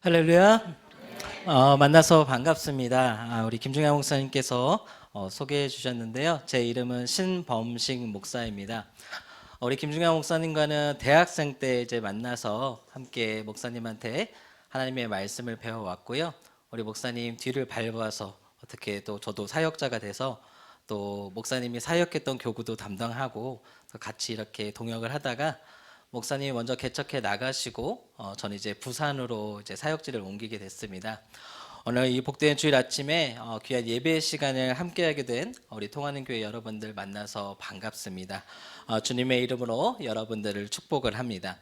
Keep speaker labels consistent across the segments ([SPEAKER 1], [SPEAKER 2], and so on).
[SPEAKER 1] 할렐루야. 만나서 반갑습니다. 우리 김중양 목사님께서 소개해 주셨는데요. 제 이름은 신범식 목사입니다. 우리 김중양 목사님과는 대학생 때 이제 만나서 함께 목사님한테 하나님의 말씀을 배워왔고요. 우리 목사님 뒤를 밟아서 어떻게 또 저도 사역자가 돼서 또 목사님이 사역했던 교구도 담당하고 같이 이렇게 동역을 하다가 목사님이 먼저 개척해 나가시고 저는 이제 부산으로 이제 사역지를 옮기게 됐습니다. 오늘 이 복된 주일 아침에 귀한 예배 시간을 함께하게 된 우리 통하는 교회 여러분들 만나서 반갑습니다. 주님의 이름으로 여러분들을 축복을 합니다.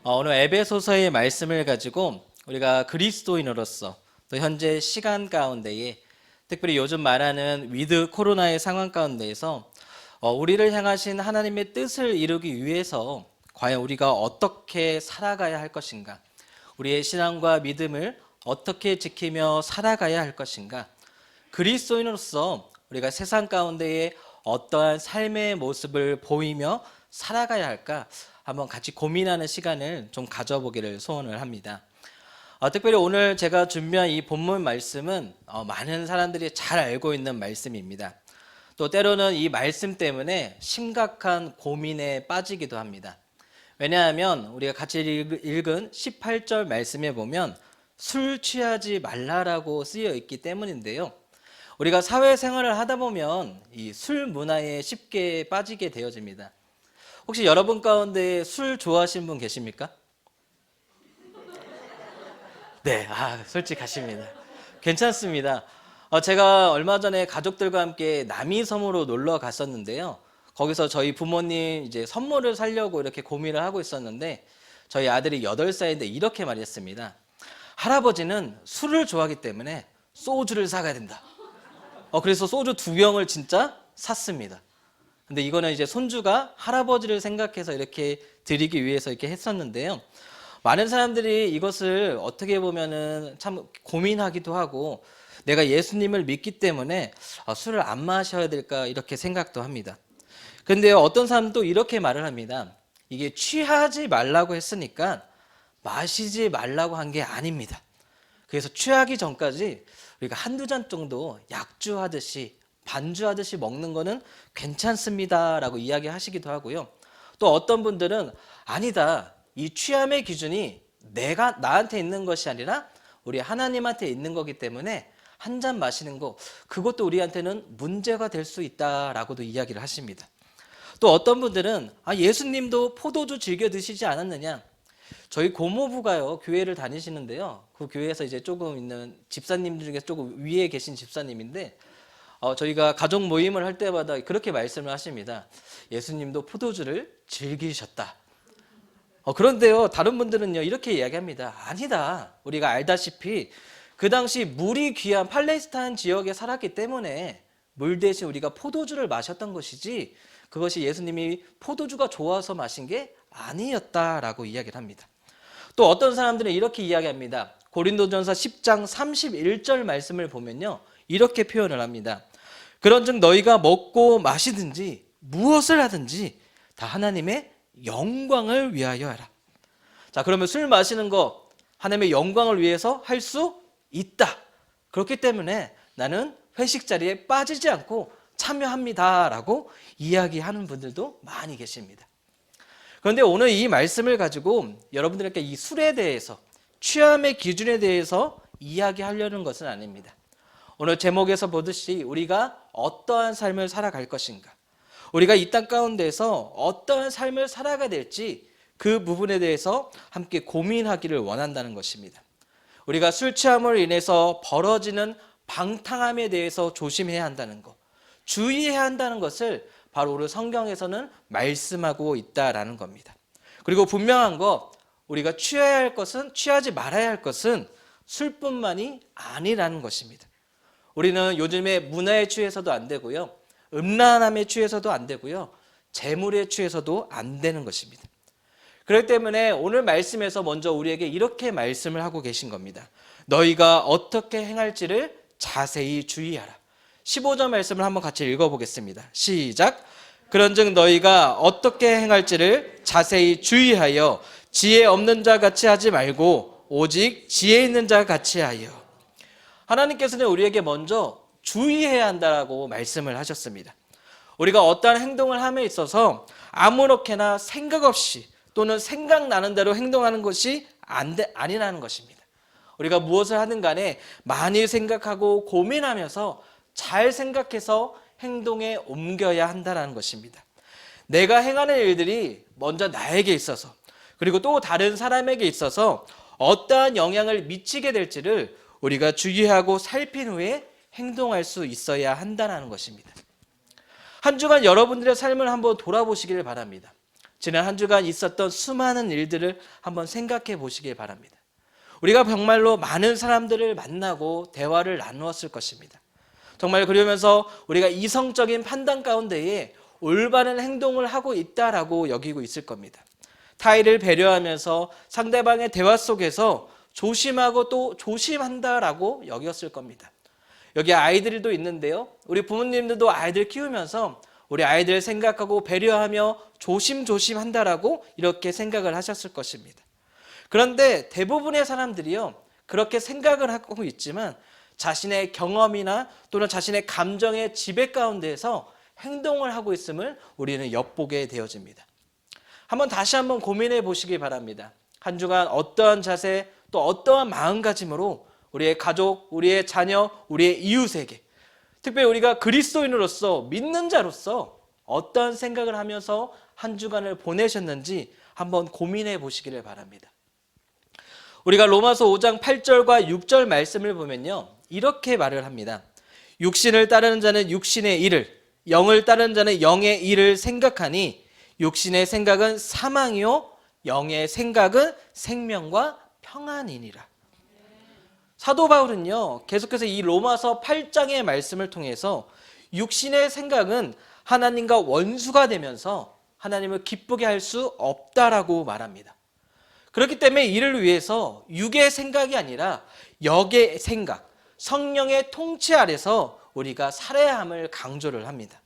[SPEAKER 1] 오늘 에베소서의 말씀을 가지고 우리가 그리스도인으로서 또 현재 시간 가운데에 특별히 요즘 말하는 위드 코로나의 상황 가운데에서 우리를 향하신 하나님의 뜻을 이루기 위해서 과연 우리가 어떻게 살아가야 할 것인가, 우리의 신앙과 믿음을 어떻게 지키며 살아가야 할 것인가, 그리스도인으로서 우리가 세상 가운데에 어떠한 삶의 모습을 보이며 살아가야 할까 한번 같이 고민하는 시간을 좀 가져보기를 소원을 합니다. 특별히 오늘 제가 준비한 이 본문 말씀은 많은 사람들이 잘 알고 있는 말씀입니다. 또 때로는 이 말씀 때문에 심각한 고민에 빠지기도 합니다. 왜냐하면 우리가 같이 읽은 18절 말씀에 보면 술 취하지 말라라고 쓰여 있기 때문인데요. 우리가 사회생활을 하다 보면 이 술 문화에 쉽게 빠지게 되어집니다. 혹시 여러분 가운데 술 좋아하시는 분 계십니까? 네, 솔직하십니다. 괜찮습니다. 제가 얼마 전에 가족들과 함께 남이섬으로 놀러 갔었는데요. 거기서 저희 부모님 이제 선물을 사려고 이렇게 고민을 하고 있었는데 저희 아들이 8살인데 이렇게 말했습니다. 할아버지는 술을 좋아하기 때문에 소주를 사가야 된다. 그래서 소주 2병을 진짜 샀습니다. 근데 이거는 이제 손주가 할아버지를 생각해서 이렇게 드리기 위해서 이렇게 했었는데요. 많은 사람들이 이것을 어떻게 보면은 참 고민하기도 하고 내가 예수님을 믿기 때문에 술을 안 마셔야 될까 이렇게 생각도 합니다. 근데요, 어떤 사람은 또 이렇게 말을 합니다. 이게 취하지 말라고 했으니까 마시지 말라고 한 게 아닙니다. 그래서 취하기 전까지 우리가 한두 잔 정도 약주하듯이 반주하듯이 먹는 거는 괜찮습니다라고 이야기하시기도 하고요. 또 어떤 분들은 아니다. 이 취함의 기준이 내가 나한테 있는 것이 아니라 우리 하나님한테 있는 거기 때문에 한 잔 마시는 거 그것도 우리한테는 문제가 될 수 있다라고도 이야기를 하십니다. 또 어떤 분들은 예수님도 포도주 즐겨 드시지 않았느냐? 저희 고모부가요 교회를 다니시는데요. 그 교회에서 이제 조금 있는 집사님들 중에서 조금 위에 계신 집사님인데 저희가 가족 모임을 할 때마다 그렇게 말씀을 하십니다. 예수님도 포도주를 즐기셨다. 그런데요, 다른 분들은요 이렇게 이야기합니다. 아니다. 우리가 알다시피 그 당시 물이 귀한 팔레스타인 지역에 살았기 때문에 물 대신 우리가 포도주를 마셨던 것이지 그것이 예수님이 포도주가 좋아서 마신 게 아니었다라고 이야기를 합니다. 또 어떤 사람들은 이렇게 이야기합니다. 고린도전서 10장 31절 말씀을 보면요 이렇게 표현을 합니다. 그런즉 너희가 먹고 마시든지 무엇을 하든지 다 하나님의 영광을 위하여 하라. 자, 그러면 술 마시는 거 하나님의 영광을 위해서 할 수 있다. 그렇기 때문에 나는 회식 자리에 빠지지 않고 참여합니다라고 이야기하는 분들도 많이 계십니다. 그런데 오늘 이 말씀을 가지고 여러분들에게 이 술에 대해서 취함의 기준에 대해서 이야기하려는 것은 아닙니다. 오늘 제목에서 보듯이 우리가 어떠한 삶을 살아갈 것인가, 우리가 이 땅 가운데서 어떠한 삶을 살아가야 될지 그 부분에 대해서 함께 고민하기를 원한다는 것입니다. 우리가 술 취함으로 인해서 벌어지는 방탕함에 대해서 조심해야 한다는 것, 주의해야 한다는 것을 바로 우리 성경에서는 말씀하고 있다라는 겁니다. 그리고 분명한 것, 우리가 취해야 할 것은, 취하지 말아야 할 것은 술뿐만이 아니라는 것입니다. 우리는 요즘에 문화에 취해서도 안 되고요, 음란함에 취해서도 안 되고요, 재물에 취해서도 안 되는 것입니다. 그렇기 때문에 오늘 말씀에서 먼저 우리에게 이렇게 말씀을 하고 계신 겁니다. 너희가 어떻게 행할지를 자세히 주의하라. 15절 말씀을 한번 같이 읽어보겠습니다. 시작. 그런즉 너희가 어떻게 행할지를 자세히 주의하여 지혜 없는 자 같이 하지 말고 오직 지혜 있는 자 같이 하여. 하나님께서는 우리에게 먼저 주의해야 한다고 말씀을 하셨습니다. 우리가 어떠한 행동을 함에 있어서 아무렇게나 생각 없이 또는 생각나는 대로 행동하는 것이 아니라는 것입니다. 우리가 무엇을 하든 간에 많이 생각하고 고민하면서 잘 생각해서 행동에 옮겨야 한다는 것입니다. 내가 행하는 일들이 먼저 나에게 있어서 그리고 또 다른 사람에게 있어서 어떠한 영향을 미치게 될지를 우리가 주의하고 살핀 후에 행동할 수 있어야 한다는 것입니다. 한 주간 여러분들의 삶을 한번 돌아보시길 바랍니다. 지난 한 주간 있었던 수많은 일들을 한번 생각해 보시길 바랍니다. 우리가 정말로 많은 사람들을 만나고 대화를 나누었을 것입니다. 정말 그러면서 우리가 이성적인 판단 가운데에 올바른 행동을 하고 있다라고 여기고 있을 겁니다. 타인을 배려하면서 상대방의 대화 속에서 조심하고 또 조심한다라고 여겼을 겁니다. 여기 아이들도 있는데요. 우리 부모님들도 아이들 키우면서 우리 아이들 생각하고 배려하며 조심한다라고 이렇게 생각을 하셨을 것입니다. 그런데 대부분의 사람들이요, 그렇게 생각을 하고 있지만 자신의 경험이나 또는 자신의 감정의 지배 가운데에서 행동을 하고 있음을 우리는 엿보게 되어집니다. 다시 한번 고민해 보시기 바랍니다. 한 주간 어떠한 자세 또 어떠한 마음가짐으로 우리의 가족, 우리의 자녀, 우리의 이웃에게 특별히 우리가 그리스도인으로서 믿는 자로서 어떠한 생각을 하면서 한 주간을 보내셨는지 한번 고민해 보시기를 바랍니다. 우리가 로마서 5장 8절과 6절 말씀을 보면요, 이렇게 말을 합니다. 육신을 따르는 자는 육신의 일을, 영을 따르는 자는 영의 일을 생각하니 육신의 생각은 사망이요 영의 생각은 생명과 평안이니라. 사도 바울은요, 계속해서 이 로마서 8장의 말씀을 통해서 육신의 생각은 하나님과 원수가 되면서 하나님을 기쁘게 할 수 없다라고 말합니다. 그렇기 때문에 이를 위해서 육의 생각이 아니라 영의 생각, 성령의 통치 아래서 우리가 살아야 함을 강조를 합니다.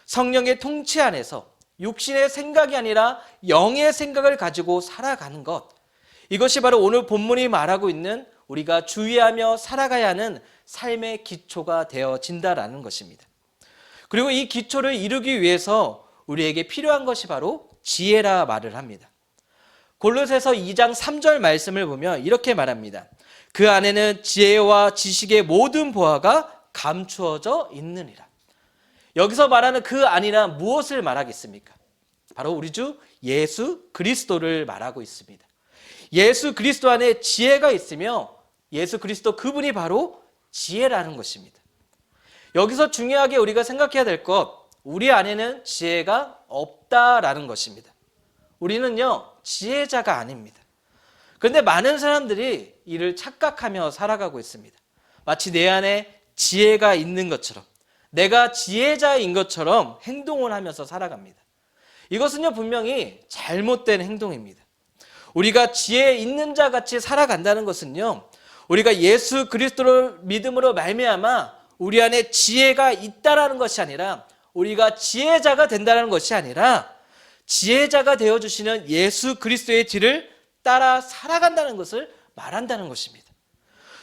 [SPEAKER 1] 성령의 통치 안에서 육신의 생각이 아니라 영의 생각을 가지고 살아가는 것, 이것이 바로 오늘 본문이 말하고 있는 우리가 주의하며 살아가야 하는 삶의 기초가 되어진다라는 것입니다. 그리고 이 기초를 이루기 위해서 우리에게 필요한 것이 바로 지혜라 말을 합니다. 골로새서 2장 3절 말씀을 보면 이렇게 말합니다. 그 안에는 지혜와 지식의 모든 보화가 감추어져 있느니라. 여기서 말하는 그 안이라 무엇을 말하겠습니까? 바로 우리 주 예수 그리스도를 말하고 있습니다. 예수 그리스도 안에 지혜가 있으며 예수 그리스도 그분이 바로 지혜라는 것입니다. 여기서 중요하게 우리가 생각해야 될 것, 우리 안에는 지혜가 없다라는 것입니다. 우리는요, 지혜자가 아닙니다. 그런데 많은 사람들이 이를 착각하며 살아가고 있습니다. 마치 내 안에 지혜가 있는 것처럼, 내가 지혜자인 것처럼 행동을 하면서 살아갑니다. 이것은요, 분명히 잘못된 행동입니다. 우리가 지혜 있는 자 같이 살아간다는 것은요, 우리가 예수 그리스도를 믿음으로 말미암아 우리 안에 지혜가 있다라는 것이 아니라, 우리가 지혜자가 된다는 것이 아니라 지혜자가 되어주시는 예수 그리스도의 뒤를 따라 살아간다는 것을 말한다는 것입니다.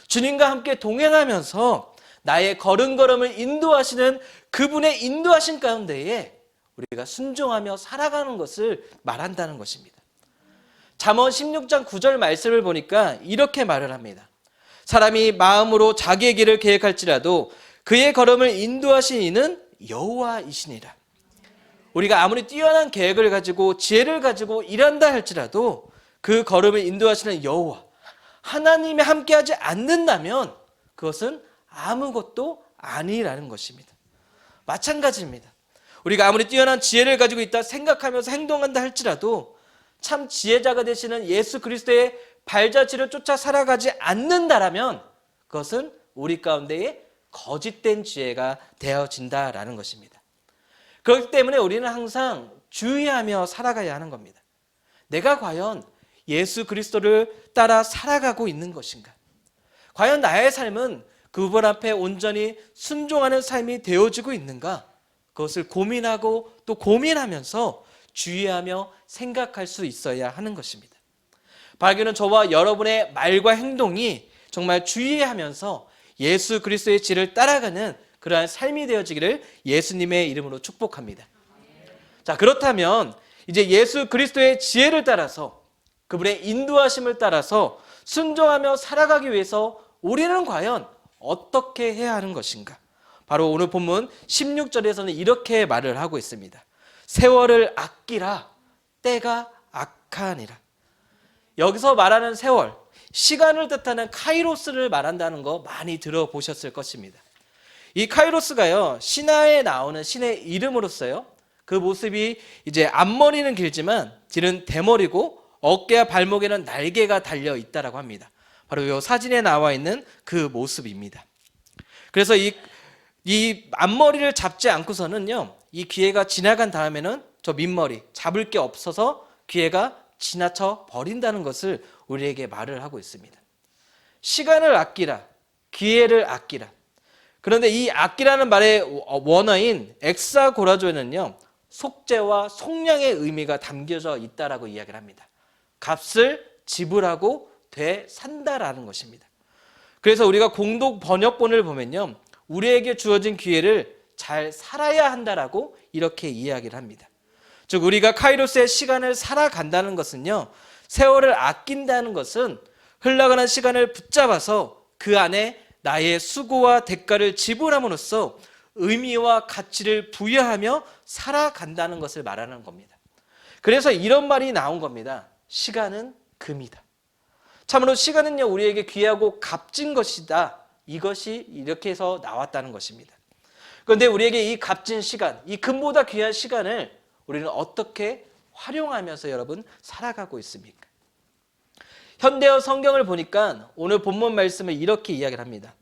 [SPEAKER 1] 주님과 함께 동행하면서 나의 걸음걸음을 인도하시는 그분의 인도하신 가운데에 우리가 순종하며 살아가는 것을 말한다는 것입니다. 잠언 16장 9절 말씀을 보니까 이렇게 말을 합니다. 사람이 마음으로 자기의 길을 계획할지라도 그의 걸음을 인도하신 이는 여호와이시니라. 우리가 아무리 뛰어난 계획을 가지고 지혜를 가지고 일한다 할지라도 그 걸음을 인도하시는 여호와, 하나님이 함께하지 않는다면 그것은 아무것도 아니라는 것입니다. 마찬가지입니다. 우리가 아무리 뛰어난 지혜를 가지고 있다 생각하면서 행동한다 할지라도 참 지혜자가 되시는 예수 그리스도의 발자취를 쫓아 살아가지 않는다라면 그것은 우리 가운데에 거짓된 지혜가 되어진다라는 것입니다. 그렇기 때문에 우리는 항상 주의하며 살아가야 하는 겁니다. 내가 과연 예수 그리스도를 따라 살아가고 있는 것인가? 과연 나의 삶은 그분 앞에 온전히 순종하는 삶이 되어지고 있는가? 그것을 고민하고 또 고민하면서 주의하며 생각할 수 있어야 하는 것입니다. 바라기는 저와 여러분의 말과 행동이 정말 주의하면서 예수 그리스도의 지를 따라가는 그러한 삶이 되어지기를 예수님의 이름으로 축복합니다. 자, 그렇다면 이제 예수 그리스도의 지혜를 따라서 그분의 인도하심을 따라서 순종하며 살아가기 위해서 우리는 과연 어떻게 해야 하는 것인가? 바로 오늘 본문 16절에서는 이렇게 말을 하고 있습니다. 세월을 아끼라, 때가 악하니라. 여기서 말하는 세월, 시간을 뜻하는 카이로스를 말한다는 거 많이 들어보셨을 것입니다. 이 카이로스가요, 신화에 나오는 신의 이름으로서요, 그 모습이 이제 앞머리는 길지만 뒤는 대머리고 어깨와 발목에는 날개가 달려 있다라고 합니다. 바로 이 사진에 나와 있는 그 모습입니다. 그래서 이 앞머리를 잡지 않고서는요, 이 기회가 지나간 다음에는 저 밑머리 잡을 게 없어서 기회가 지나쳐 버린다는 것을 우리에게 말을 하고 있습니다. 시간을 아끼라, 기회를 아끼라. 그런데 이 아끼라는 말의 원어인 엑사고라조에는요, 속죄와 속량의 의미가 담겨져 있다라고 이야기를 합니다. 값을 지불하고 되산다라는 것입니다. 그래서 우리가 공동 번역본을 보면요, 우리에게 주어진 기회를 잘 살아야 한다라고 이렇게 이야기를 합니다. 즉 우리가 카이로스의 시간을 살아간다는 것은요, 세월을 아낀다는 것은 흘러가는 시간을 붙잡아서 그 안에 나의 수고와 대가를 지불함으로써 의미와 가치를 부여하며 살아간다는 것을 말하는 겁니다. 그래서 이런 말이 나온 겁니다. 시간은 금이다. 참으로 시간은요, 우리에게 귀하고 값진 것이다. 이것이 이렇게 해서 나왔다는 것입니다. 그런데 우리에게 이 값진 시간, 이 금보다 귀한 시간을 우리는 어떻게 활용하면서 여러분 살아가고 있습니까? 현대어 성경을 보니까 오늘 본문 말씀을 이렇게 이야기를 합니다.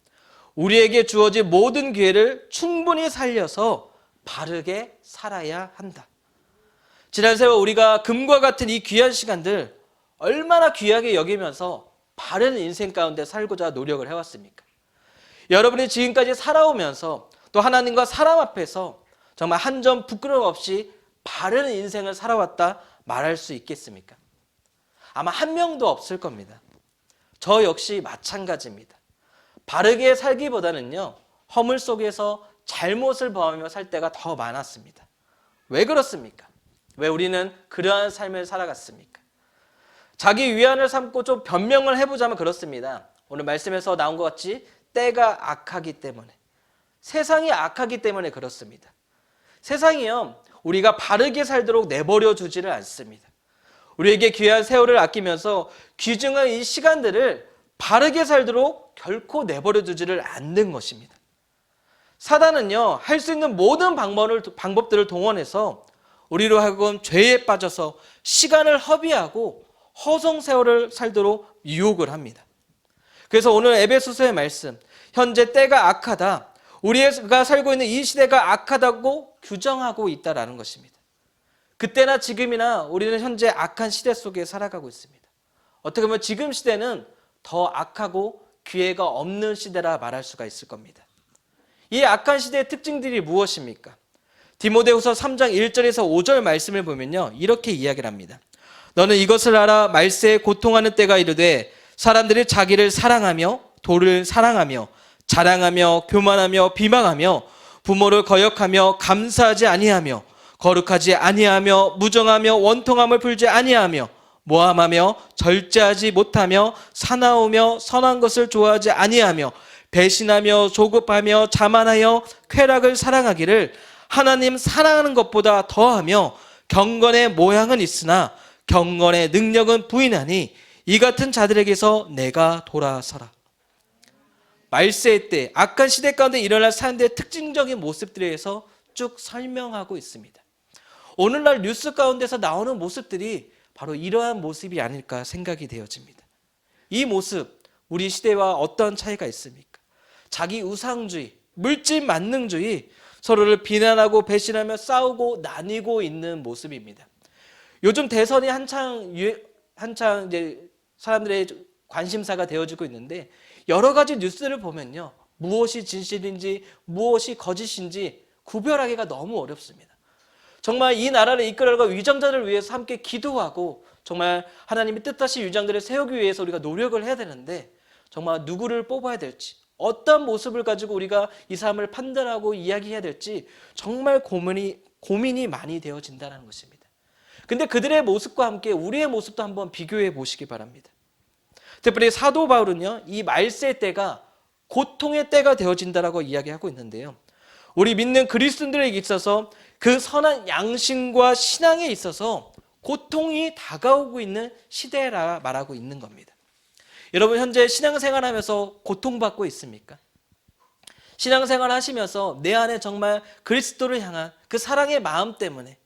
[SPEAKER 1] 우리에게 주어진 모든 기회를 충분히 살려서 바르게 살아야 한다. 지난 세월 우리가 금과 같은 이 귀한 시간들 얼마나 귀하게 여기면서 바른 인생 가운데 살고자 노력을 해왔습니까? 여러분이 지금까지 살아오면서 또 하나님과 사람 앞에서 정말 한 점 부끄러움 없이 바른 인생을 살아왔다 말할 수 있겠습니까? 아마 한 명도 없을 겁니다. 저 역시 마찬가지입니다. 바르게 살기보다는요, 허물 속에서 잘못을 범하며 살 때가 더 많았습니다. 왜 그렇습니까? 왜 우리는 그러한 삶을 살아갔습니까? 자기 위안을 삼고 좀 변명을 해보자면 그렇습니다. 오늘 말씀에서 나온 것 같이 때가 악하기 때문에, 세상이 악하기 때문에 그렇습니다. 세상이요, 우리가 바르게 살도록 내버려 두지를 않습니다. 우리에게 귀한 세월을 아끼면서 귀중한 이 시간들을 바르게 살도록 결코 내버려 두지를 않는 것입니다. 사단은요, 할 수 있는 모든 방법들을 동원해서 우리로 하여금 죄에 빠져서 시간을 허비하고 허송세월을 살도록 유혹을 합니다. 그래서 오늘 에베소서의 말씀, 현재 때가 악하다, 우리가 살고 있는 이 시대가 악하다고 규정하고 있다라는 것입니다. 그때나 지금이나 우리는 현재 악한 시대 속에 살아가고 있습니다. 어떻게 보면 지금 시대는 더 악하고 기회가 없는 시대라 말할 수가 있을 겁니다. 이 악한 시대의 특징들이 무엇입니까? 디모데후서 3장 1절에서 5절 말씀을 보면요, 이렇게 이야기를 합니다. 너는 이것을 알아 말세에 고통하는 때가 이르되 사람들이 자기를 사랑하며 도를 사랑하며 자랑하며 교만하며 비방하며 부모를 거역하며 감사하지 아니하며 거룩하지 아니하며 무정하며 원통함을 풀지 아니하며 모함하며 절제하지 못하며 사나우며 선한 것을 좋아하지 아니하며 배신하며 조급하며 자만하여 쾌락을 사랑하기를 하나님 사랑하는 것보다 더하며 경건의 모양은 있으나 경건의 능력은 부인하니 이 같은 자들에게서 내가 돌아서라. 말세의 때 악한 시대 가운데 일어날 사람들의 특징적인 모습들에 대해서 쭉 설명하고 있습니다. 오늘날 뉴스 가운데서 나오는 모습들이 바로 이러한 모습이 아닐까 생각이 되어집니다. 이 모습, 우리 시대와 어떤 차이가 있습니까? 자기 우상주의, 물질 만능주의, 서로를 비난하고 배신하며 싸우고 나뉘고 있는 모습입니다. 요즘 대선이 한창 이제 사람들의 관심사가 되어지고 있는데 여러 가지 뉴스를 보면요, 무엇이 진실인지 무엇이 거짓인지 구별하기가 너무 어렵습니다. 정말 이 나라를 이끌어갈 위정자를 위해서 함께 기도하고 정말 하나님이 뜻하신 위정자를 세우기 위해서 우리가 노력을 해야 되는데 정말 누구를 뽑아야 될지 어떤 모습을 가지고 우리가 이 삶을 판단하고 이야기해야 될지 정말 고민이 많이 되어진다는 것입니다. 근데 그들의 모습과 함께 우리의 모습도 한번 비교해 보시기 바랍니다. 특별히 사도 바울은요, 이 말세 때가 고통의 때가 되어진다라고 이야기하고 있는데요. 우리 믿는 그리스도인들에게 있어서 그 선한 양심과 신앙에 있어서 고통이 다가오고 있는 시대라 말하고 있는 겁니다. 여러분 현재 신앙생활 하면서 고통받고 있습니까? 신앙생활 하시면서 내 안에 정말 그리스도를 향한 그 사랑의 마음 때문에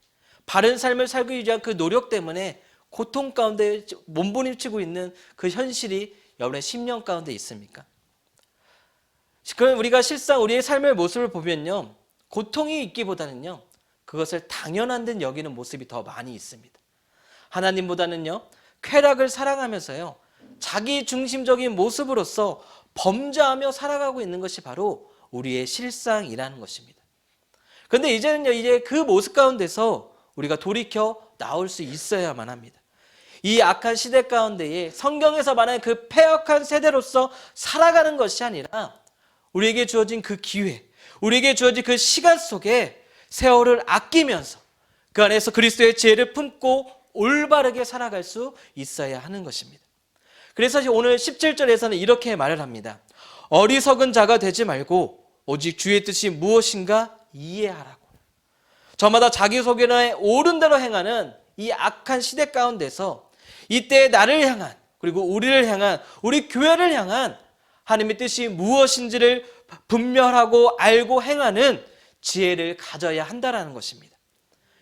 [SPEAKER 1] 바른 삶을 살기 위한 그 노력 때문에 고통 가운데 몸부림치고 있는 그 현실이 여러분의 심령 가운데 있습니까? 그럼 우리가 실상 우리의 삶의 모습을 보면요, 고통이 있기보다는요 그것을 당연한 듯 여기는 모습이 더 많이 있습니다. 하나님보다는요 쾌락을 사랑하면서요 자기 중심적인 모습으로서 범죄하며 살아가고 있는 것이 바로 우리의 실상이라는 것입니다. 그런데 이제는요 이제 그 모습 가운데서 우리가 돌이켜 나올 수 있어야만 합니다. 이 악한 시대 가운데에 성경에서 말하는 그 패역한 세대로서 살아가는 것이 아니라 우리에게 주어진 그 기회, 우리에게 주어진 그 시간 속에 세월을 아끼면서 그 안에서 그리스도의 지혜를 품고 올바르게 살아갈 수 있어야 하는 것입니다. 그래서 오늘 17절에서는 이렇게 말을 합니다. 어리석은 자가 되지 말고 오직 주의 뜻이 무엇인가 이해하라고. 저마다 자기 소견에 옳은 대로 행하는 이 악한 시대 가운데서 이때 나를 향한 그리고 우리를 향한 우리 교회를 향한 하나님의 뜻이 무엇인지를 분별하고 알고 행하는 지혜를 가져야 한다는 것입니다.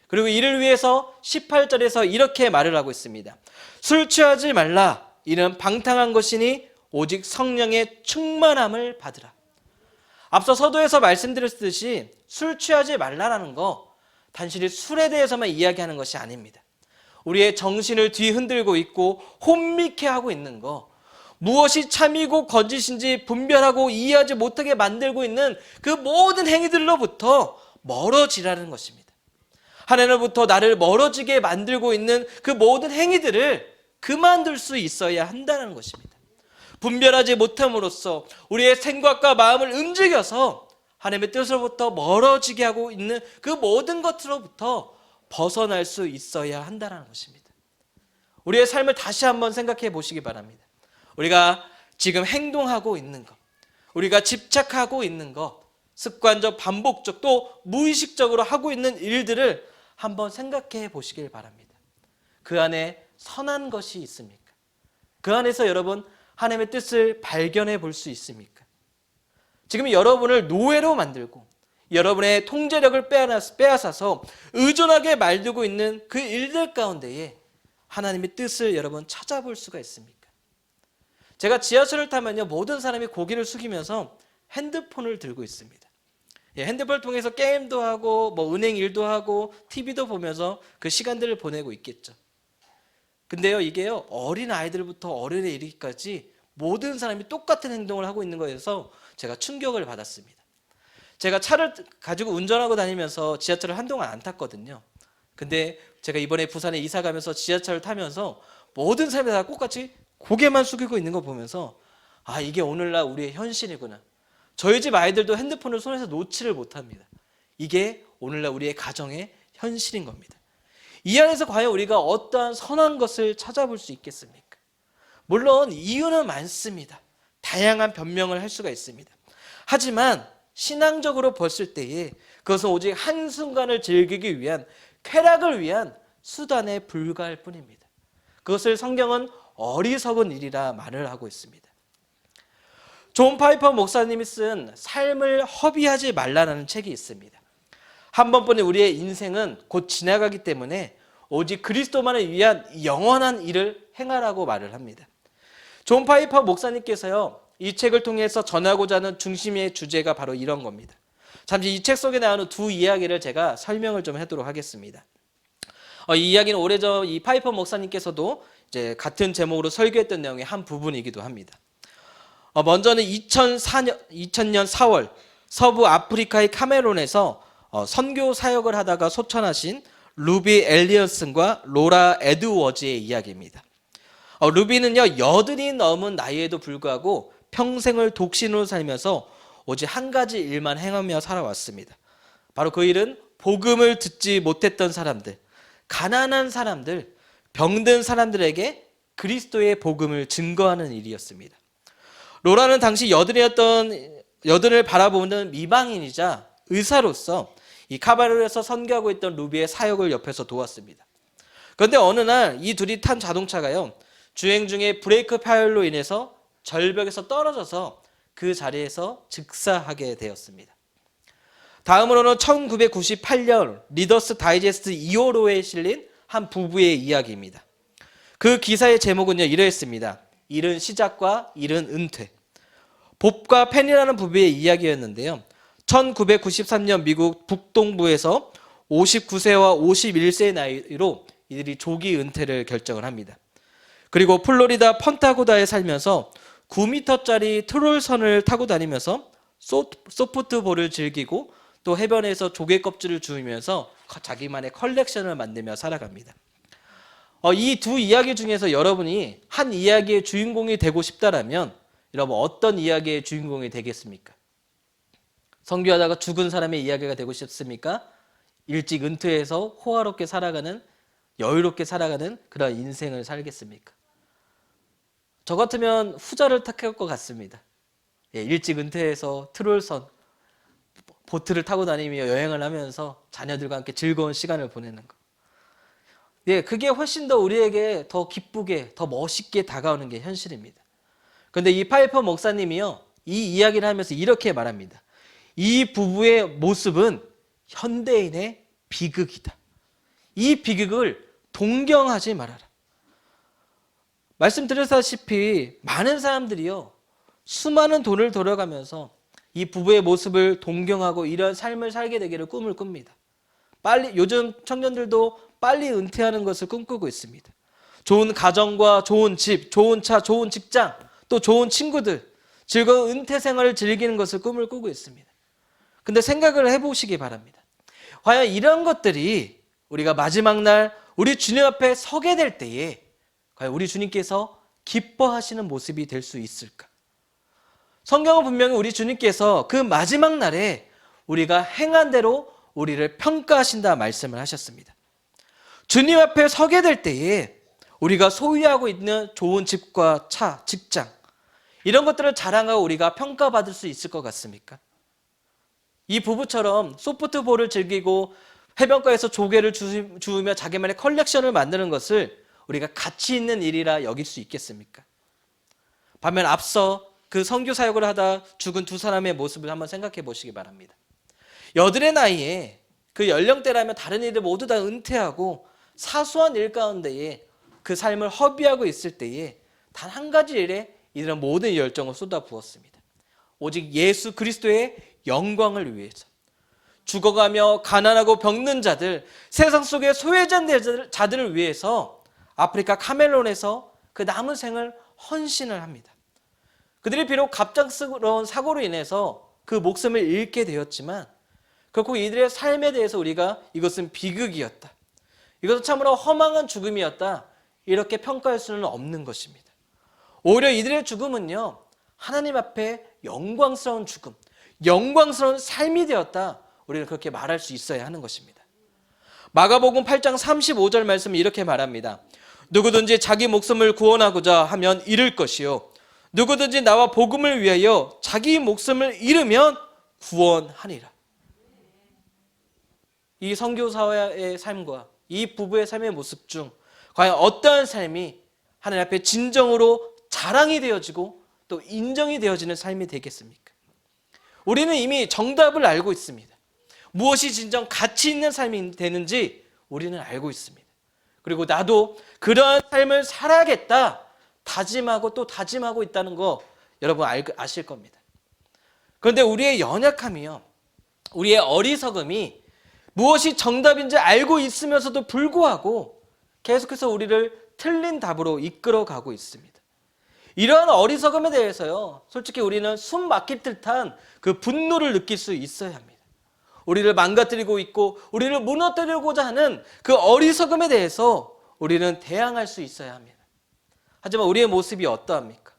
[SPEAKER 1] 그리고 이를 위해서 18절에서 이렇게 말을 하고 있습니다. 술 취하지 말라. 이는 방탕한 것이니 오직 성령의 충만함을 받으라. 앞서 서도에서 말씀드렸듯이 술 취하지 말라라는 거 단순히 술에 대해서만 이야기하는 것이 아닙니다. 우리의 정신을 뒤흔들고 있고 혼미케 하고 있는 거, 무엇이 참이고 거짓인지 분별하고 이해하지 못하게 만들고 있는 그 모든 행위들로부터 멀어지라는 것입니다. 하나님으로부터 나를 멀어지게 만들고 있는 그 모든 행위들을 그만둘 수 있어야 한다는 것입니다. 분별하지 못함으로써 우리의 생각과 마음을 움직여서 하나님의 뜻으로부터 멀어지게 하고 있는 그 모든 것으로부터 벗어날 수 있어야 한다는 것입니다. 우리의 삶을 다시 한번 생각해 보시기 바랍니다. 우리가 지금 행동하고 있는 것, 우리가 집착하고 있는 것, 습관적, 반복적, 또 무의식적으로 하고 있는 일들을 한번 생각해 보시길 바랍니다. 그 안에 선한 것이 있습니까? 그 안에서 여러분 하나님의 뜻을 발견해 볼 수 있습니까? 지금 여러분을 노예로 만들고 여러분의 통제력을 빼앗아서 의존하게 만들고 있는 그 일들 가운데에 하나님의 뜻을 여러분 찾아볼 수가 있습니까? 제가 지하철을 타면요 모든 사람이 고개를 숙이면서 핸드폰을 들고 있습니다. 핸드폰을 통해서 게임도 하고 뭐 은행 일도 하고 TV도 보면서 그 시간들을 보내고 있겠죠. 근데요 이게요 어린 아이들부터 어른에 이르기까지 모든 사람이 똑같은 행동을 하고 있는 거에서 제가 충격을 받았습니다. 제가 차를 가지고 운전하고 다니면서 지하철을 한동안 안 탔거든요. 근데 제가 이번에 부산에 이사 가면서 지하철을 타면서 모든 사람이 다 똑같이 고개만 숙이고 있는 거 보면서 아 이게 오늘날 우리의 현실이구나. 저희 집 아이들도 핸드폰을 손에서 놓지를 못합니다. 이게 오늘날 우리의 가정의 현실인 겁니다. 이 안에서 과연 우리가 어떠한 선한 것을 찾아볼 수 있겠습니까? 물론 이유는 많습니다. 다양한 변명을 할 수가 있습니다. 하지만 신앙적으로 봤을 때에 그것은 오직 한순간을 즐기기 위한 쾌락을 위한 수단에 불과할 뿐입니다. 그것을 성경은 어리석은 일이라 말을 하고 있습니다. 존 파이퍼 목사님이 쓴 삶을 허비하지 말라는 책이 있습니다. 한 번뿐인 우리의 인생은 곧 지나가기 때문에 오직 그리스도만을 위한 영원한 일을 행하라고 말을 합니다. 존 파이퍼 목사님께서요 이 책을 통해서 전하고자 하는 중심의 주제가 바로 이런 겁니다. 잠시 이 책 속에 나오는 두 이야기를 제가 설명을 좀 하도록 하겠습니다. 이 이야기는 오래전 이 파이퍼 목사님께서도 이제 같은 제목으로 설교했던 내용의 한 부분이기도 합니다. 먼저는 2000년 4월 서부 아프리카의 카메룬에서 선교 사역을 하다가 소천하신 루비 엘리어슨과 로라 에드워즈의 이야기입니다. 루비는요, 80이 넘은 나이에도 불구하고 평생을 독신으로 살면서 오직 한 가지 일만 행하며 살아왔습니다. 바로 그 일은 복음을 듣지 못했던 사람들, 가난한 사람들, 병든 사람들에게 그리스도의 복음을 증거하는 일이었습니다. 로라는 당시 여든을 바라보는 미망인이자 의사로서 이 카바르에서 선교하고 있던 루비의 사역을 옆에서 도왔습니다. 그런데 어느 날 이 둘이 탄 자동차가요, 주행 중에 브레이크 파열로 인해서 절벽에서 떨어져서 그 자리에서 즉사하게 되었습니다. 다음으로는 1998년 리더스 다이제스트 2호로에 실린 한 부부의 이야기입니다. 그 기사의 제목은요, 이러했습니다. 일은 시작과 일은 은퇴. 봅과 펜이라는 부부의 이야기였는데요. 1993년 미국 북동부에서 59세와 51세의 나이로 이들이 조기 은퇴를 결정을 합니다. 그리고 플로리다 펀타고다에 살면서 9m짜리 트롤선을 타고 다니면서 소프트볼을 즐기고 또 해변에서 조개 껍질을 주우면서 자기만의 컬렉션을 만들며 살아갑니다. 이 두 이야기 중에서 여러분이 한 이야기의 주인공이 되고 싶다라면 여러분 어떤 이야기의 주인공이 되겠습니까? 선교하다가 죽은 사람의 이야기가 되고 싶습니까? 일찍 은퇴해서 호화롭게 살아가는, 여유롭게 살아가는 그런 인생을 살겠습니까? 저 같으면 후자를 택할 것 같습니다. 일찍 은퇴해서 트롤선, 보트를 타고 다니며 여행을 하면서 자녀들과 함께 즐거운 시간을 보내는 것. 그게 훨씬 더 우리에게 더 기쁘게, 더 멋있게 다가오는 게 현실입니다. 그런데 이 파이퍼 목사님이요, 이 이야기를 하면서 이렇게 말합니다. 이 부부의 모습은 현대인의 비극이다. 이 비극을 동경하지 말아라. 말씀드렸다시피 많은 사람들이요, 수많은 돈을 돌아가면서 이 부부의 모습을 동경하고 이런 삶을 살게 되기를 꿈을 꿉니다. 요즘 청년들도 빨리 은퇴하는 것을 꿈꾸고 있습니다. 좋은 가정과 좋은 집, 좋은 차, 좋은 직장, 또 좋은 친구들, 즐거운 은퇴 생활을 즐기는 것을 꿈을 꾸고 있습니다. 근데 생각을 해보시기 바랍니다. 과연 이런 것들이 우리가 마지막 날 우리 주님 앞에 서게 될 때에 과연 우리 주님께서 기뻐하시는 모습이 될 수 있을까? 성경은 분명히 우리 주님께서 그 마지막 날에 우리가 행한 대로 우리를 평가하신다 말씀을 하셨습니다. 주님 앞에 서게 될 때에 우리가 소유하고 있는 좋은 집과 차, 직장, 이런 것들을 자랑하고 우리가 평가받을 수 있을 것 같습니까? 이 부부처럼 소프트볼을 즐기고 해변가에서 조개를 주우며 자기만의 컬렉션을 만드는 것을 우리가 가치 있는 일이라 여길 수 있겠습니까? 반면 앞서 그 선교 사역을 하다 죽은 두 사람의 모습을 한번 생각해 보시기 바랍니다. 여든의 나이에 그 연령대라면 다른 일을 모두 다 은퇴하고 사소한 일 가운데에 그 삶을 허비하고 있을 때에 단 한 가지 일에 이들은 모든 열정을 쏟아부었습니다. 오직 예수 그리스도의 영광을 위해서. 죽어가며 가난하고 병든 자들, 세상 속의 소외된 자들을 위해서 아프리카 카멜론에서 그 남은 생을 헌신을 합니다. 그들이 비록 갑작스러운 사고로 인해서 그 목숨을 잃게 되었지만 결국 이들의 삶에 대해서 우리가 이것은 비극이었다, 이것은 참으로 허망한 죽음이었다, 이렇게 평가할 수는 없는 것입니다. 오히려 이들의 죽음은요, 하나님 앞에 영광스러운 죽음, 영광스러운 삶이 되었다, 우리는 그렇게 말할 수 있어야 하는 것입니다. 마가복음 8장 35절 말씀은 이렇게 말합니다. 누구든지 자기 목숨을 구원하고자 하면 잃을 것이요, 누구든지 나와 복음을 위하여 자기 목숨을 잃으면 구원하리라. 이 선교사의 삶과 이 부부의 삶의 모습 중 과연 어떠한 삶이 하나님 앞에 진정으로 자랑이 되어지고 또 인정이 되어지는 삶이 되겠습니까? 우리는 이미 정답을 알고 있습니다. 무엇이 진정 가치 있는 삶이 되는지 우리는 알고 있습니다. 그리고 나도 그러한 삶을 살아야겠다 다짐하고 또 다짐하고 있다는 거 여러분 아실 겁니다. 그런데 우리의 연약함이요, 우리의 어리석음이 무엇이 정답인지 알고 있으면서도 불구하고 계속해서 우리를 틀린 답으로 이끌어가고 있습니다. 이러한 어리석음에 대해서요, 솔직히 우리는 숨 막힐 듯한 그 분노를 느낄 수 있어야 합니다. 우리를 망가뜨리고 있고 우리를 무너뜨리고자 하는 그 어리석음에 대해서 우리는 대항할 수 있어야 합니다. 하지만 우리의 모습이 어떠합니까?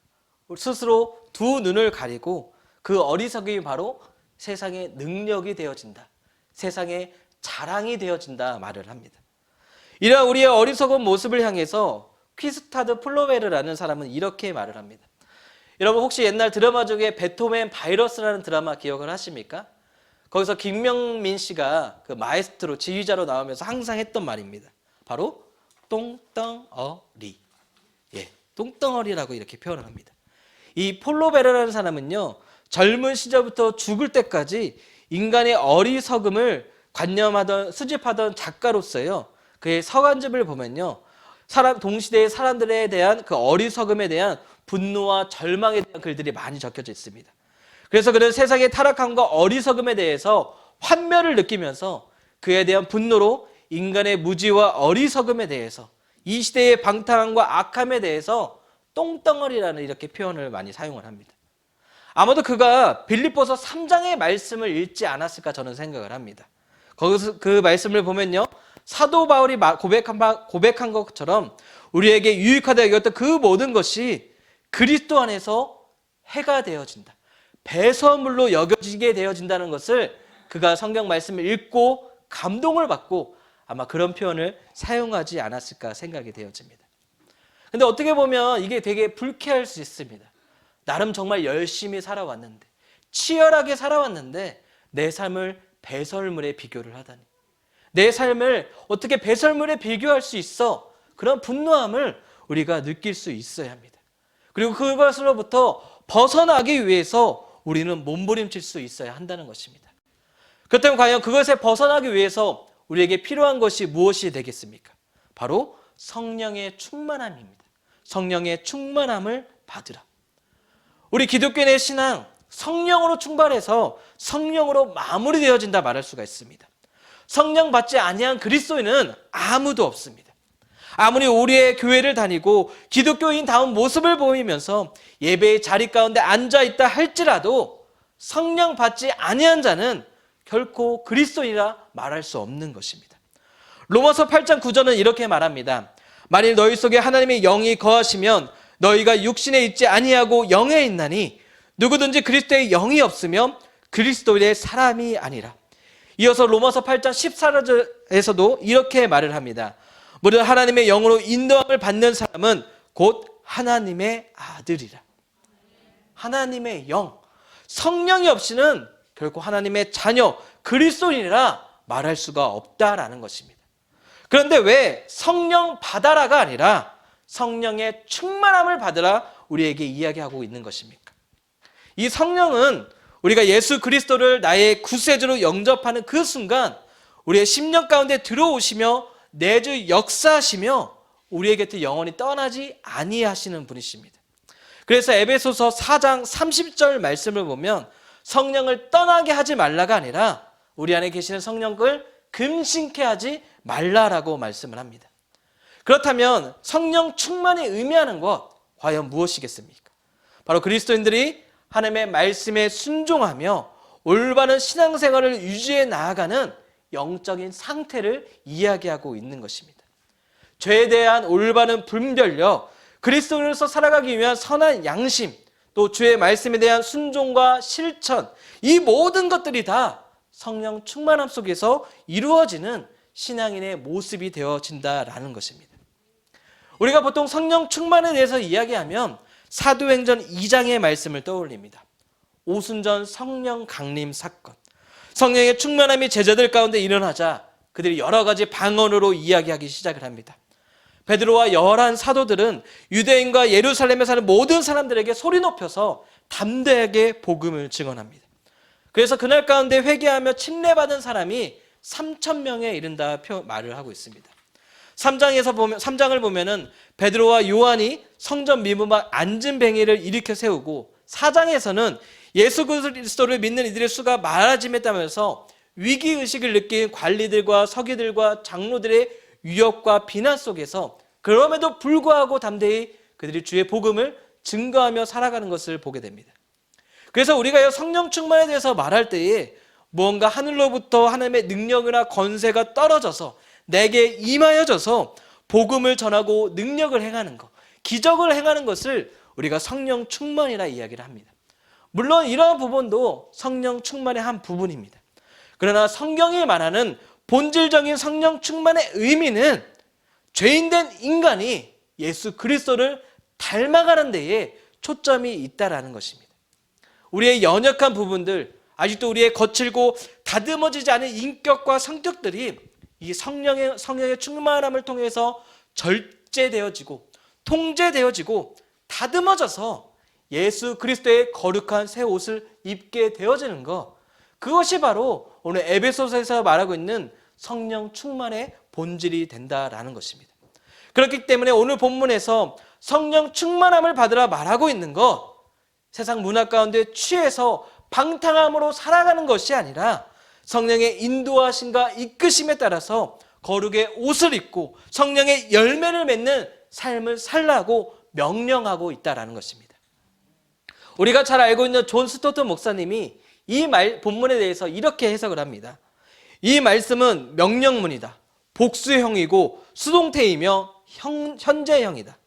[SPEAKER 1] 스스로 두 눈을 가리고 그 어리석음이 바로 세상의 능력이 되어진다. 세상의 자랑이 되어진다 말을 합니다. 이러한 우리의 어리석은 모습을 향해서 퀴스타드 플로베르라는 사람은 이렇게 말을 합니다. 여러분 혹시 옛날 드라마 중에 배트맨 바이러스라는 드라마 기억을 하십니까? 거기서 김명민 씨가 그 마에스트로 지휘자로 나오면서 항상 했던 말입니다. 바로 똥덩어리. 예, 똥덩어리라고 이렇게 표현을 합니다. 이 폴로베르라는 사람은요, 젊은 시절부터 죽을 때까지 인간의 어리석음을 관념하던 수집하던 작가로서요, 그의 서간집을 보면요, 동시대의 사람들에 대한 그 어리석음에 대한 분노와 절망에 대한 글들이 많이 적혀져 있습니다. 그래서 그는 세상의 타락함과 어리석음에 대해서 환멸을 느끼면서 그에 대한 분노로 인간의 무지와 어리석음에 대해서 이 시대의 방탕함과 악함에 대해서 똥덩어리라는 이렇게 표현을 많이 사용을 합니다. 아마도 그가 빌립보서 3장의 말씀을 읽지 않았을까 저는 생각을 합니다. 거기서 그 말씀을 보면요, 사도 바울이 고백한 것처럼 우리에게 유익하다 여겼던 그 모든 것이 그리스도 안에서 해가 되어진다, 배설물로 여겨지게 되어진다는 것을 그가 성경 말씀을 읽고 감동을 받고 아마 그런 표현을 사용하지 않았을까 생각이 되어집니다. 근데 어떻게 보면 이게 되게 불쾌할 수 있습니다. 나름 정말 열심히 살아왔는데, 치열하게 살아왔는데 내 삶을 배설물에 비교를 하다니, 내 삶을 어떻게 배설물에 비교할 수 있어? 그런 분노함을 우리가 느낄 수 있어야 합니다. 그리고 그것으로부터 벗어나기 위해서 우리는 몸부림칠 수 있어야 한다는 것입니다. 그렇다면 과연 그것에 벗어나기 위해서 우리에게 필요한 것이 무엇이 되겠습니까? 바로 성령의 충만함입니다. 성령의 충만함을 받으라. 우리 기독교인의 신앙, 성령으로 충만해서 성령으로 마무리되어진다 말할 수가 있습니다. 성령 받지 아니한 그리스도인은 아무도 없습니다. 아무리 우리의 교회를 다니고 기독교인다운 모습을 보이면서 예배의 자리 가운데 앉아있다 할지라도 성령 받지 아니한 자는 결코 그리스도인이라 말할 수 없는 것입니다. 로마서 8장 9절은 이렇게 말합니다. 만일 너희 속에 하나님의 영이 거하시면 너희가 육신에 있지 아니하고 영에 있나니 누구든지 그리스도의 영이 없으면 그리스도의 사람이 아니라. 이어서 로마서 8장 14절에서도 이렇게 말을 합니다. 무릇 하나님의 영으로 인도함을 받는 사람은 곧 하나님의 아들이라. 하나님의 영, 성령이 없이는 결코 하나님의 자녀, 그리스도인이라 말할 수가 없다라는 것입니다. 그런데 왜 성령 받아라가 아니라 성령의 충만함을 받으라 우리에게 이야기하고 있는 것입니까? 이 성령은 우리가 예수 그리스도를 나의 구세주로 영접하는 그 순간 우리의 심령 가운데 들어오시며 내주 역사하시며 우리의 곁에 영원히 떠나지 아니하시는 분이십니다. 그래서 에베소서 4장 30절 말씀을 보면 성령을 떠나게 하지 말라가 아니라 우리 안에 계시는 성령을 금신케 하지 말라라고 말씀을 합니다. 그렇다면 성령 충만이 의미하는 것 과연 무엇이겠습니까? 바로 그리스도인들이 하나님의 말씀에 순종하며 올바른 신앙생활을 유지해 나아가는 영적인 상태를 이야기하고 있는 것입니다. 죄에 대한 올바른 분별력, 그리스도인으로서 살아가기 위한 선한 양심, 또 주의 말씀에 대한 순종과 실천, 이 모든 것들이 다 성령 충만함 속에서 이루어지는 신앙인의 모습이 되어진다라는 것입니다. 우리가 보통 성령 충만에 대해서 이야기하면 사도행전 2장의 말씀을 떠올립니다. 오순절 성령 강림 사건. 성령의 충만함이 제자들 가운데 일어나자 그들이 여러 가지 방언으로 이야기하기 시작을 합니다. 베드로와 11 사도들은 유대인과 예루살렘에 사는 모든 사람들에게 소리 높여서 담대하게 복음을 증언합니다. 그래서 그날 가운데 회개하며 침례받은 사람이 3,000명에 이른다 말을 하고 있습니다. 3장을 보면은 베드로와 요한이 성전 미문막 안진뱅이를 일으켜 세우고 4장에서는 예수 그리스도를 믿는 이들의 수가 많아짐에 따라서 위기의식을 느낀 관리들과 서기들과 장로들의 위협과 비난 속에서 그럼에도 불구하고 담대히 그들이 주의 복음을 증거하며 살아가는 것을 보게 됩니다. 그래서 우리가 성령 충만에 대해서 말할 때에 무언가 하늘로부터 하나님의 능력이나 권세가 떨어져서 내게 임하여져서 복음을 전하고 능력을 행하는 것, 기적을 행하는 것을 우리가 성령 충만이라 이야기를 합니다. 물론 이러한 부분도 성령 충만의 한 부분입니다. 그러나 성경이 말하는 본질적인 성령 충만의 의미는 죄인된 인간이 예수 그리스도를 닮아가는 데에 초점이 있다라는 것입니다. 우리의 연약한 부분들, 아직도 우리의 거칠고 다듬어지지 않은 인격과 성격들이 이 성령의 충만함을 통해서 절제되어지고 통제되어지고 다듬어져서 예수 그리스도의 거룩한 새 옷을 입게 되어지는 것, 그것이 바로 오늘 에베소서에서 말하고 있는 성령 충만의 본질이 된다라는 것입니다. 그렇기 때문에 오늘 본문에서 성령 충만함을 받으라 말하고 있는 것, 세상 문화 가운데 취해서 방탕함으로 살아가는 것이 아니라 성령의 인도하심과 이끄심에 따라서 거룩의 옷을 입고 성령의 열매를 맺는 삶을 살라고 명령하고 있다라는 것입니다. 우리가 잘 알고 있는 존 스토트 목사님이 이 본문에 대해서 이렇게 해석을 합니다. 이 말씀은 명령문이다. 복수형이고 수동태이며 현재형이다.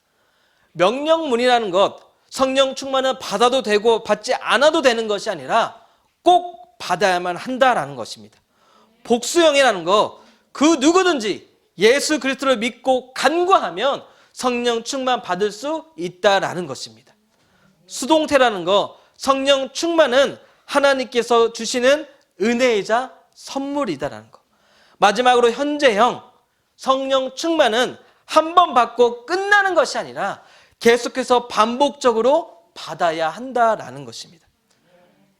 [SPEAKER 1] 명령문이라는 것, 성령 충만은 받아도 되고 받지 않아도 되는 것이 아니라 꼭 받아야만 한다라는 것입니다. 복수형이라는 것, 그 누구든지 예수 그리스도를 믿고 간구하면 성령 충만 받을 수 있다라는 것입니다. 수동태라는 것, 성령 충만은 하나님께서 주시는 은혜이자 선물이다라는 것. 마지막으로 현재형, 성령 충만은 한 번 받고 끝나는 것이 아니라 계속해서 반복적으로 받아야 한다라는 것입니다.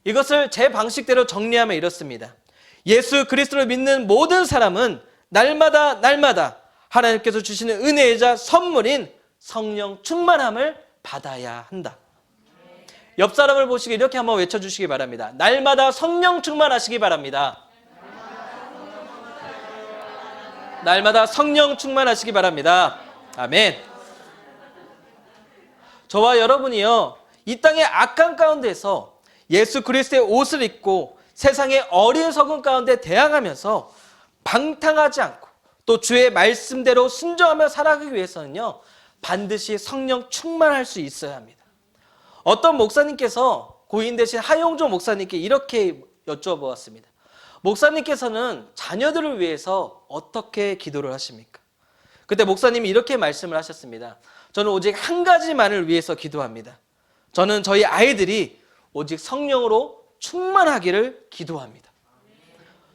[SPEAKER 1] 이것을 제 방식대로 정리하면 이렇습니다. 예수 그리스도를 믿는 모든 사람은 날마다 하나님께서 주시는 은혜이자 선물인 성령 충만함을 받아야 한다. 옆 사람을 보시고 이렇게 한번 외쳐주시기 바랍니다. 날마다 성령 충만하시기 바랍니다. 날마다 성령 충만하시기 바랍니다. 아멘. 저와 여러분이요, 이 땅의 악한 가운데서 예수 그리스도의 옷을 입고 세상의 어리석은 가운데 대항하면서 방탕하지 않고 또 주의 말씀대로 순종하며 살아가기 위해서는요, 반드시 성령 충만할 수 있어야 합니다. 어떤 목사님께서 고인 되신 하용조 목사님께 이렇게 여쭤보았습니다. 목사님께서는 자녀들을 위해서 어떻게 기도를 하십니까? 그때 목사님이 이렇게 말씀을 하셨습니다. 저는 오직 한 가지만을 위해서 기도합니다. 저는 저희 아이들이 오직 성령으로 충만하기를 기도합니다.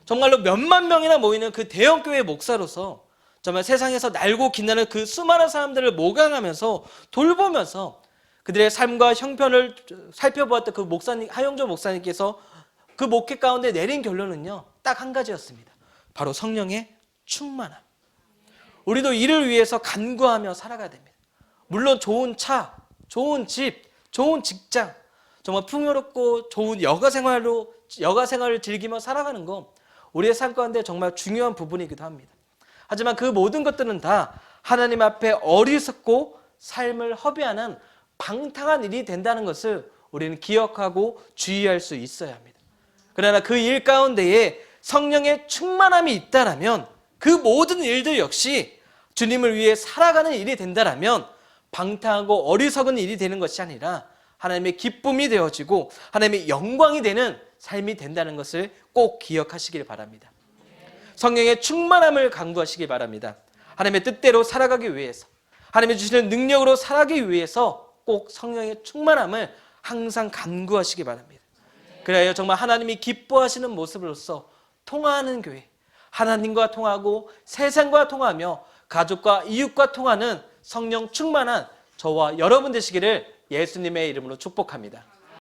[SPEAKER 1] 정말로 몇만 명이나 모이는 그 대형교회 목사로서 정말 세상에서 날고 빛나는 그 수많은 사람들을 모강하면서 돌보면서 그들의 삶과 형편을 살펴보았던 그 목사님, 하용조 목사님께서 그 목회 가운데 내린 결론은요, 딱 한 가지였습니다. 바로 성령의 충만함. 우리도 이를 위해서 간구하며 살아가야 됩니다. 물론 좋은 차, 좋은 집, 좋은 직장, 정말 풍요롭고 좋은 여가 생활을 즐기며 살아가는 거, 우리의 삶 가운데 정말 중요한 부분이기도 합니다. 하지만 그 모든 것들은 다 하나님 앞에 어리석고 삶을 허비하는 방탕한 일이 된다는 것을 우리는 기억하고 주의할 수 있어야 합니다. 그러나 그 일 가운데에 성령의 충만함이 있다라면 그 모든 일들 역시 주님을 위해 살아가는 일이 된다라면 방탕하고 어리석은 일이 되는 것이 아니라 하나님의 기쁨이 되어지고 하나님의 영광이 되는 삶이 된다는 것을 꼭 기억하시길 바랍니다. 성령의 충만함을 강구하시기 바랍니다. 하나님의 뜻대로 살아가기 위해서, 하나님이 주시는 능력으로 살아가기 위해서 꼭 성령의 충만함을 항상 간구하시기 바랍니다. 그래야 정말 하나님이 기뻐하시는 모습으로서 통화하는 교회, 하나님과 통하고 세상과 통하며 가족과 이웃과 통하는 성령 충만한 저와 여러분 되시기를 예수님의 이름으로 축복합니다.